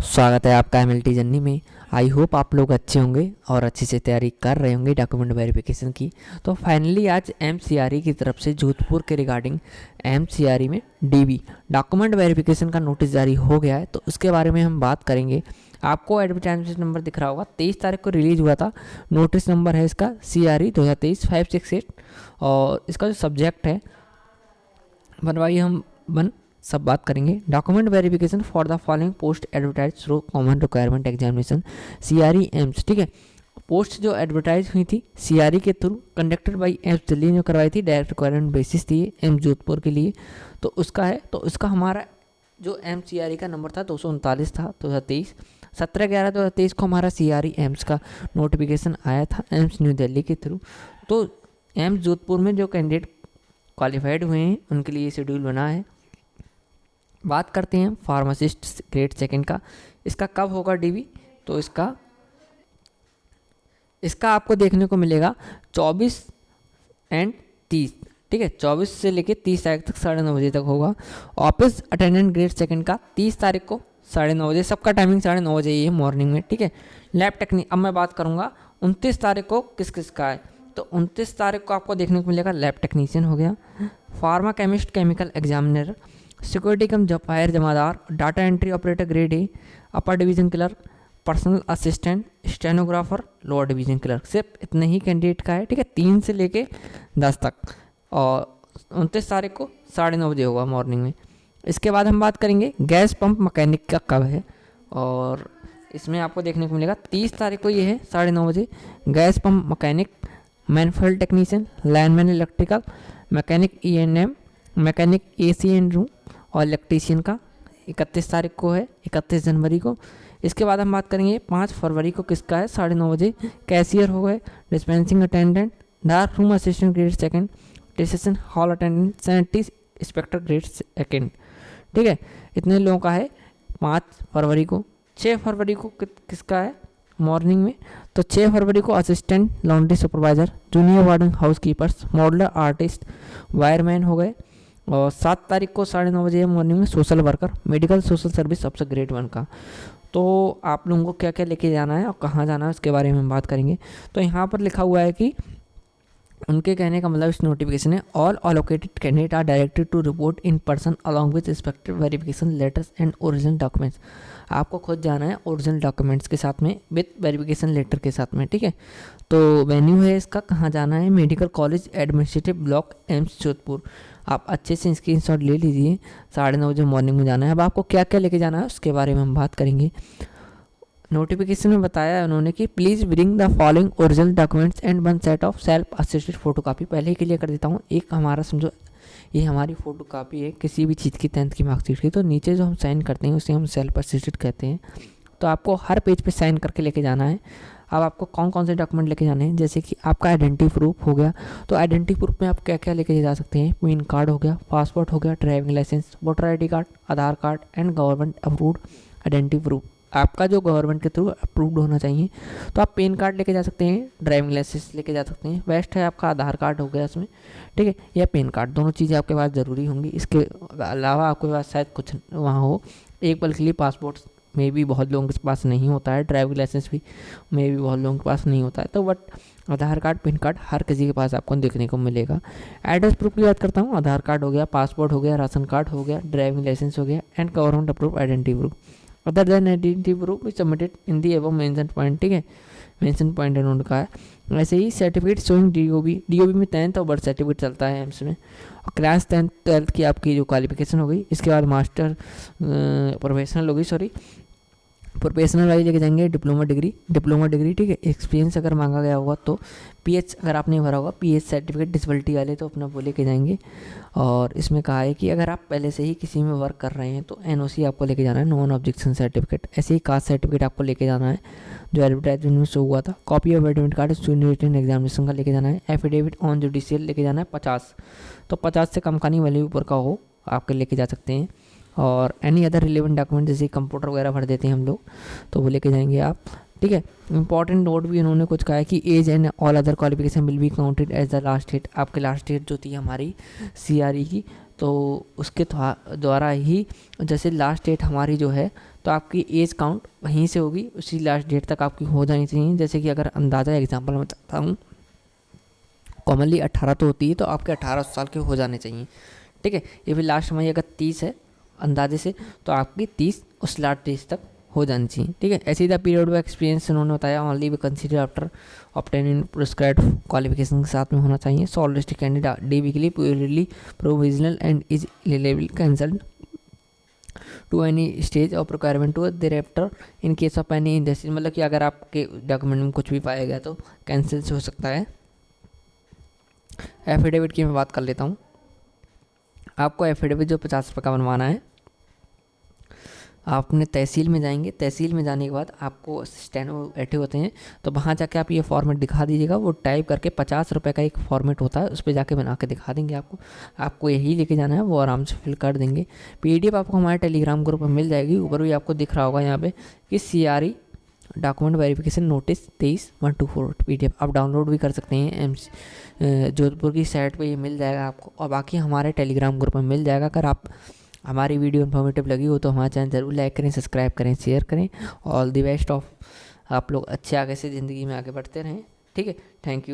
स्वागत है आपका एमएलटी जर्नी में। आई होप आप लोग अच्छे होंगे और अच्छे से तैयारी कर रहे होंगे डॉक्यूमेंट वेरिफिकेशन की। तो फाइनली आज एमसीआरई की तरफ से जोधपुर के रिगार्डिंग एमसीआरई में डीबी डॉक्यूमेंट वेरिफिकेशन का नोटिस जारी हो गया है, तो उसके बारे में हम बात करेंगे। आपको एडवर्टाइजमेंट नंबर दिख रहा होगा, 23 तारीख को रिलीज़ हुआ था। नोटिस नंबर है इसका CRE 2023-568 और इसका जो सब्जेक्ट है बनवाइए हम बन सब बात करेंगे। Document verification for the following post advertise through common requirement examination CRE AIIMS, ठीक है। पोस्ट जो एडवर्टाइज हुई थी CRE के through conducted by AIIMS Delhi ने करवाई थी, डायरेक्ट रिक्वायरमेंट बेसिस थी एम्स जोधपुर के लिए। तो उसका है, तो उसका हमारा जो MCRE का नंबर था 239 था 2023। 17/11/2023 को हमारा CRE एम्स का नोटिफिकेशन आया था एम्स न्यू दिल्ली के थ्रू। तो एम्स जोधपुर में जो कैंडिडेट क्वालिफाइड हुए हैं उनके लिए शेड्यूल बना है। बात करते हैं फार्मासिस्ट ग्रेड सेकंड का। इसका कब होगा डीबी? तो इसका आपको देखने को मिलेगा 24 एंड 30, ठीक है। 24 से लेके 30 तारीख तक 9:30 बजे तक होगा। ऑफिस अटेंडेंट ग्रेड सेकंड का 30 तारीख को 9:30 बजे, सबका टाइमिंग 9:30 बजे ही है मॉर्निंग में, ठीक है। लैब टेक्निक, अब मैं बात करूँगा 29 तारीख को किस किस का है। तो 29 तारीख को आपको देखने को मिलेगा लैब टेक्नीशियन हो गया, pharma chemist chemical examiner, security cum fire जमादार, data entry operator grade A, upper division clerk, personal assistant, stenographer, lower division clerk. सिर्फ इतने ही कैंडिडेट का है, ठीक है, 3 से लेके 10 तक। और 29 तारीख को 9:30 बजे होगा मॉर्निंग में। इसके बाद हम बात करेंगे गैस पंप मैकेनिक का कब है, और इसमें आपको देखने को मिलेगा 30 तारीख को ये है 9:30 बजे। Gas pump mechanic, manufacturing technician, lineman electrical, mechanic ENM, mechanic AC and room और इलेक्ट्रीशियन का 31 तारीख को है, 31 जनवरी को। इसके बाद हम बात करेंगे 5 फरवरी को किसका है 9:30 बजे। कैशियर हो गए, dispensing attendant, dark room assistant grade second, decision hall attendant, sanitary inspector grade second, ठीक है। इतने लोगों का है 5 फरवरी को। 6 फरवरी को किसका है मॉर्निंग में? तो 6 फरवरी को assistant laundry supervisor, junior warden house keepers, modeller artist, wireman हो गए। और 7 तारीख को 9:30 बजे मॉर्निंग में social worker, medical social service अफसर ग्रेड 1 का। तो आप लोगों को क्या क्या लेके जाना है और कहाँ जाना है उसके बारे में हम बात करेंगे। तो यहाँ पर लिखा हुआ है कि उनके कहने का मतलब इस नोटिफिकेशन है, all allocated candidate are directed to report in person along with respective verification letters and original documents. आपको खुद जाना है ओरिजिनल डॉक्यूमेंट्स के साथ में विद वेरिफिकेशन लेटर के साथ में, ठीक है। तो वेन्यू है इसका, कहाँ जाना है? Medical college administrative block AIIMS Jodhpur. आप अच्छे से स्क्रीनशॉट ले लीजिए, 9:30 बजे मॉर्निंग में जाना है। अब आपको क्या क्या लेके जाना है उसके बारे में हम बात करेंगे। नोटिफिकेशन में बताया है उन्होंने कि please bring the following original documents and 1 set of self assisted photo copy. पहले ही क्लियर कर देता हूँ, एक हमारा समझो ये हमारी फ़ोटो कापी है किसी भी चीज़ की 10th की मार्कशीट की। तो नीचे जो हम साइन करते हैं उसे हम सेल्फ असिस्टेड कहते हैं। तो आपको हर पेज पे साइन करके लेके जाना है। अब आपको कौन कौन से डॉक्यूमेंट लेके जाने हैं, जैसे कि आपका आइडेंटिटी प्रूफ हो गया। तो आइडेंटिटी प्रूफ में आप क्या क्या लेके जा सकते हैं? पैन कार्ड हो गया, पासपोर्ट हो गया, driving licence, voter ID card, Aadhaar card and government approved identity proof. आपका जो गवर्नमेंट के थ्रू अप्रूव्ड होना चाहिए। तो आप पैन कार्ड लेके जा सकते हैं, ड्राइविंग लाइसेंस लेके जा सकते हैं। बेस्ट है आपका आधार कार्ड हो गया इसमें, ठीक है, या पैन कार्ड, दोनों चीज़ें आपके पास ज़रूरी होंगी। इसके अलावा आपके पास शायद कुछ वहाँ हो, एक पल के लिए पासपोर्ट में भी बहुत लोगों के पास नहीं होता है, ड्राइविंग लाइसेंस भी में भी बहुत लोगों के पास नहीं होता है। तो but Aadhaar card PAN card हर किसी के पास आपको देखने को मिलेगा। एड्रेस प्रूफ की बात करता हूँ, आधार कार्ड हो गया, पासपोर्ट हो गया, राशन कार्ड हो गया, ड्राइविंग लाइसेंस हो गया and government approve identity proof. Other than identity proof is submitted in the above mention point, ठीक है, मेंशन पॉइंट इन्होंने कहा है। ऐसे ही सर्टिफिकेट शोइंग DOB में 10th और बर्थ सर्टिफिकेट चलता है एम्स में। और क्लास 10th 12th की आपकी जो क्वालिफिकेशन हो गई, इसके बाद मास्टर प्रोफेशनल होगी, प्रोफेशनल वाली लेके जाएंगे डिप्लोमा डिग्री, ठीक है। एक्सपीरियंस अगर मांगा गया होगा तो PH अगर आपने भरा होगा PH सर्टिफिकेट डिसेबिलिटी वाले तो अपना वो लेके जाएंगे। और इसमें कहा है कि अगर आप पहले से ही किसी में वर्क कर रहे हैं तो NOC आपको लेके जाना है, नॉन ऑब्जेक्शन सर्टिफिकेट। ऐसे ही कास्ट सर्टिफिकेट आपको लेके जाना है जो एडवर्टाइजमेंट में शो हुआ था। Copy of admit card student written examination का लेके जाना है। एफिडेविट ऑन जुडिशियल लेके जाना है 50, तो 50 से कम का नहीं, वैल्यू ऊपर का हो आपके लेके जा सकते हैं। और एनी अदर रिलेवेंट डॉक्यूमेंट जैसे कंप्यूटर वगैरह भर देते हैं हम लोग, तो वो लेके जाएंगे आप। ठीक है। इंपॉर्टेंट नोट भी उन्होंने कुछ कहा है कि age and all other qualification will be counted as the last date. आपकी लास्ट डेट जो थी हमारी CRE की, तो उसके द्वारा ही जैसे लास्ट डेट हमारी जो है, तो आपकी एज काउंट वहीं से होगी, उसी लास्ट डेट तक आपकी हो जानी चाहिए। जैसे कि अगर अंदाज़ा एग्जांपल मैं चाहता हूँ, कॉमनली 18 तो होती है, तो आपके 18 साल के हो जाने चाहिए, ठीक है। ये भी लास्ट में अगर 30 है अंदाजे से, तो आपकी 30 उस लास्ट डेट तक हो जानी चाहिए, ठीक है। ऐसे ही द पीरियड ऑफ एक्सपीरियंस उन्होंने बताया only we consider after obtaining prescribed qualification के साथ में होना चाहिए। Solve list candidate day weekly purely provisional and is eligible cancelled to any stage of requirement to thereafter in case of any industry. मतलब कि अगर आपके डॉक्यूमेंट में कुछ भी पाया गया तो कैंसिल हो सकता है। एफिडेविट की मैं बात कर लेता हूँ। आपको एफिडेविट जो 50 रुपये का बनवाना है, आप अपने तहसील में जाएंगे, तहसील में जाने के बाद आपको स्टैनो बैठे होते हैं, तो वहाँ जाके आप ये फॉर्मेट दिखा दीजिएगा। वो टाइप करके 50 रुपये का एक फॉर्मेट होता है, उस पर जाके बना के दिखा देंगे आपको यही लेके जाना है, वो आराम से फिल कर देंगे। PDF आपको हमारे टेलीग्राम ग्रुप में मिल जाएगी। ऊपर भी आपको दिख रहा होगा यहाँ पे कि CRE document verification notice 23/124 PDF आप डाउनलोड भी कर सकते हैं। जोधपुर की साइट पे ये मिल जाएगा आपको, और बाकी हमारे टेलीग्राम ग्रुप में मिल जाएगा। अगर आप हमारी वीडियो इन्फॉर्मेटिव लगी हो तो हमारा चैनल ज़रूर लाइक करें, सब्सक्राइब करें, शेयर करें। ऑल द बेस्ट ऑफ, आप लोग अच्छे आगे से ज़िंदगी में आगे बढ़ते रहें, ठीक है। Thank you.